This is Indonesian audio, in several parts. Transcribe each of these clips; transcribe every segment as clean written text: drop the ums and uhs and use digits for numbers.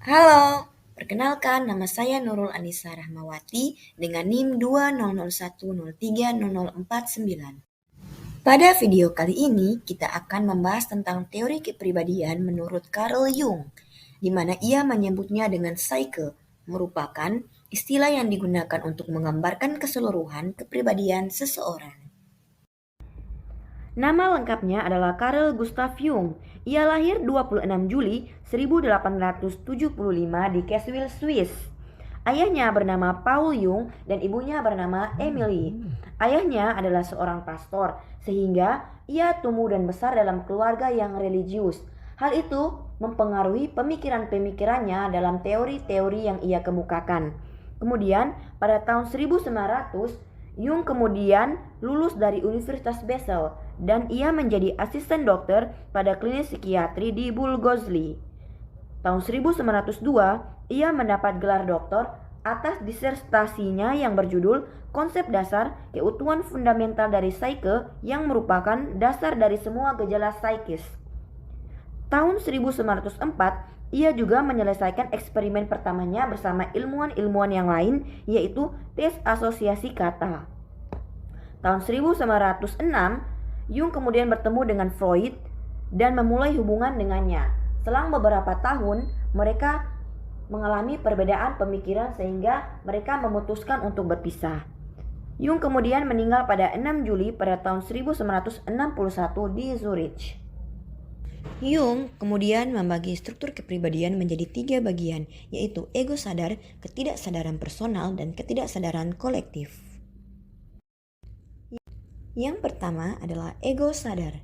Halo, perkenalkan nama saya Nurul Anissa Rahmawati dengan NIM 200103049. Pada video kali ini, kita akan membahas tentang teori kepribadian menurut Carl Jung, di mana ia menyebutnya dengan psyche, merupakan istilah yang digunakan untuk menggambarkan keseluruhan kepribadian seseorang. Nama lengkapnya adalah Carl Gustav Jung. Ia lahir 26 Juli 1875 di Caswil, Swiss. Ayahnya bernama Paul Jung dan ibunya bernama Emily. Ayahnya adalah seorang pastor, sehingga ia tumbuh dan besar dalam keluarga yang religius. Hal itu mempengaruhi pemikiran-pemikirannya dalam teori-teori yang ia kemukakan. Kemudian, pada tahun 1900, Jung kemudian lulus dari Universitas Basel dan ia menjadi asisten dokter pada klinik psikiatri di Bulgozli. Tahun 1902, ia mendapat gelar doktor atas disertasinya yang berjudul Konsep Dasar Keutuhan Fundamental dari Psyche yang merupakan dasar dari semua gejala psikis. Tahun 1904, ia juga menyelesaikan eksperimen pertamanya bersama ilmuwan-ilmuwan yang lain, yaitu tes asosiasi kata. Tahun 1906, Jung kemudian bertemu dengan Freud dan memulai hubungan dengannya. Selang beberapa tahun, mereka mengalami perbedaan pemikiran sehingga mereka memutuskan untuk berpisah. Jung kemudian meninggal pada 6 Juli pada tahun 1961 di Zurich. Jung kemudian membagi struktur kepribadian menjadi 3 bagian, yaitu ego sadar, ketidaksadaran personal, dan ketidaksadaran kolektif. Yang pertama adalah ego sadar,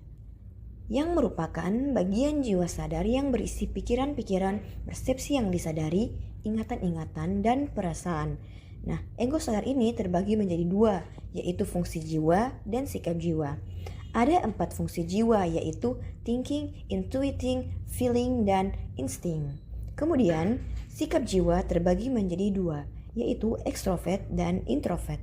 yang merupakan bagian jiwa sadar yang berisi pikiran-pikiran, persepsi yang disadari, ingatan-ingatan, dan perasaan. Nah, ego sadar ini terbagi menjadi 2, yaitu fungsi jiwa dan sikap jiwa. Ada 4 fungsi jiwa, yaitu thinking, intuiting, feeling, dan instinct. Kemudian, sikap jiwa terbagi menjadi 2, yaitu extrovert dan introvert.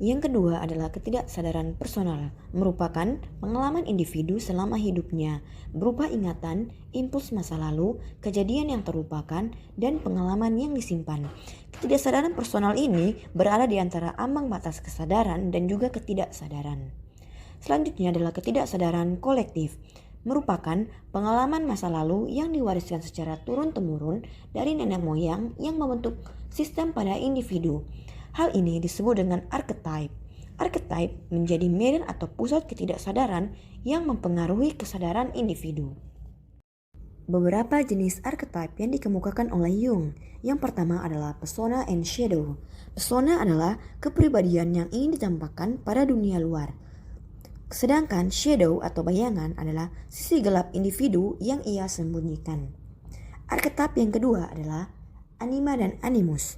Yang kedua adalah ketidaksadaran personal, merupakan pengalaman individu selama hidupnya, berupa ingatan, impuls masa lalu, kejadian yang terlupakan, dan pengalaman yang disimpan. Ketidaksadaran personal ini berada di antara ambang batas kesadaran dan juga ketidaksadaran. Selanjutnya adalah ketidaksadaran kolektif, merupakan pengalaman masa lalu yang diwariskan secara turun-temurun dari nenek moyang yang membentuk sistem pada individu. Hal ini disebut dengan archetype. Archetype menjadi medan atau pusat ketidaksadaran yang mempengaruhi kesadaran individu. Beberapa jenis archetype yang dikemukakan oleh Jung. Yang pertama adalah persona and shadow. Persona adalah kepribadian yang ingin ditampakkan pada dunia luar. Sedangkan shadow atau bayangan adalah sisi gelap individu yang ia sembunyikan. Archetype yang kedua adalah anima dan animus.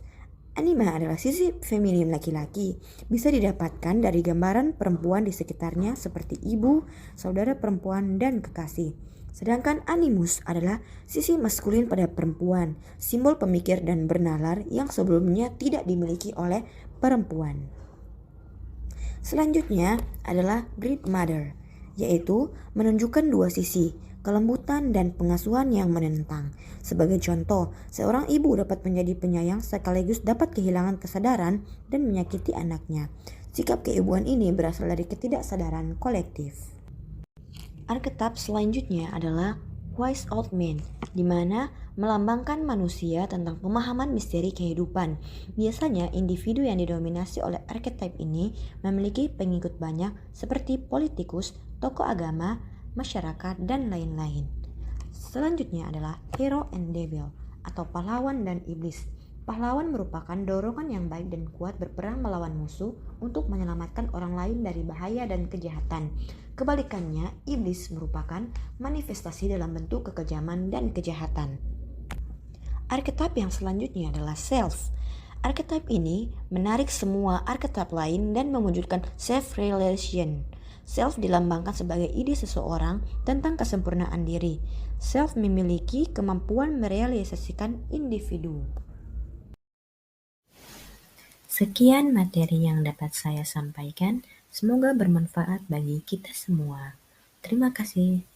Anima adalah sisi feminim laki-laki, bisa didapatkan dari gambaran perempuan di sekitarnya seperti ibu, saudara perempuan, dan kekasih. Sedangkan animus adalah sisi maskulin pada perempuan, simbol pemikir dan bernalar yang sebelumnya tidak dimiliki oleh perempuan. Selanjutnya adalah Great Mother, yaitu menunjukkan 2 sisi, kelembutan dan pengasuhan yang menentang. Sebagai contoh, seorang ibu dapat menjadi penyayang sekaligus dapat kehilangan kesadaran dan menyakiti anaknya. Sikap keibuan ini berasal dari ketidaksadaran kolektif. Archetype selanjutnya adalah Wise Old Man, di mana melambangkan manusia tentang pemahaman misteri kehidupan. Biasanya individu yang didominasi oleh archetype ini memiliki pengikut banyak seperti politikus, tokoh agama, masyarakat, dan lain-lain. Selanjutnya adalah Hero and Devil atau pahlawan dan iblis. Pahlawan merupakan dorongan yang baik dan kuat berperang melawan musuh untuk menyelamatkan orang lain dari bahaya dan kejahatan. Kebalikannya, iblis merupakan manifestasi dalam bentuk kekejaman dan kejahatan. Archetype yang selanjutnya adalah self. Archetype ini menarik semua archetype lain dan mewujudkan self-realization. Self dilambangkan sebagai ide seseorang tentang kesempurnaan diri. Self memiliki kemampuan merealisasikan individu. Sekian materi yang dapat saya sampaikan. Semoga bermanfaat bagi kita semua. Terima kasih.